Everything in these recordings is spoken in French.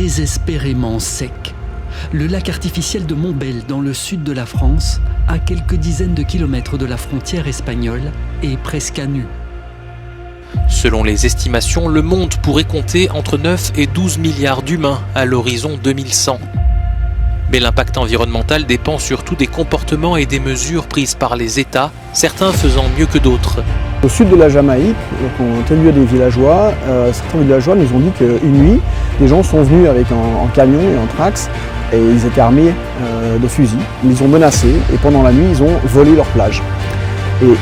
désespérément sec. Le lac artificiel de Montbel, dans le sud de la France, à quelques dizaines de kilomètres de la frontière espagnole, est presque à nu. Selon les estimations, le monde pourrait compter entre 9 et 12 milliards d'humains à l'horizon 2100. Mais l'impact environnemental dépend surtout des comportements et des mesures prises par les États, certains faisant mieux que d'autres. Au sud de la Jamaïque, on était lieu des villageois. Certains villageois nous ont dit qu'une nuit, des gens sont venus avec en camion et en trax et ils étaient armés de fusils. Ils les ont menacés et pendant la nuit, ils ont volé leur plage.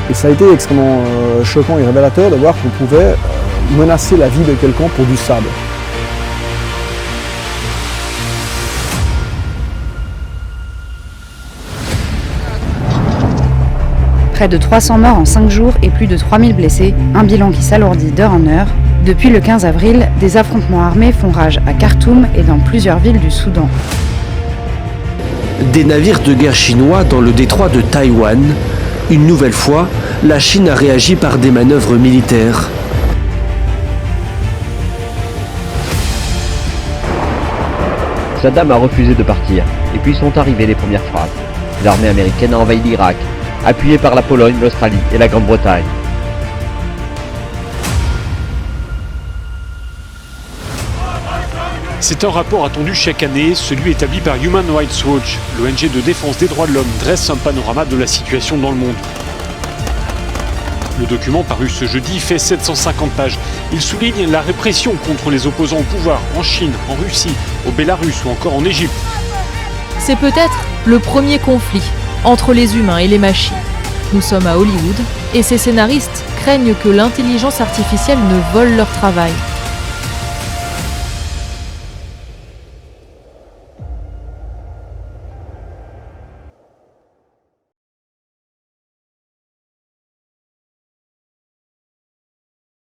Et ça a été extrêmement choquant et révélateur de voir qu'on pouvait menacer la vie de quelqu'un pour du sable. Près de 300 morts en 5 jours et plus de 3000 blessés, un bilan qui s'alourdit d'heure en heure. Depuis le 15 avril, des affrontements armés font rage à Khartoum et dans plusieurs villes du Soudan. Des navires de guerre chinois dans le détroit de Taïwan. Une nouvelle fois, la Chine a réagi par des manœuvres militaires. Saddam a refusé de partir, et puis sont arrivées les premières phrases. L'armée américaine a envahi l'Irak, appuyée par la Pologne, l'Australie et la Grande-Bretagne. C'est un rapport attendu chaque année, celui établi par Human Rights Watch. L'ONG de défense des droits de l'homme dresse un panorama de la situation dans le monde. Le document paru ce jeudi fait 750 pages. Il souligne la répression contre les opposants au pouvoir en Chine, en Russie, au Bélarus ou encore en Égypte. C'est peut-être le premier conflit entre les humains et les machines. Nous sommes à Hollywood et ces scénaristes craignent que l'intelligence artificielle ne vole leur travail.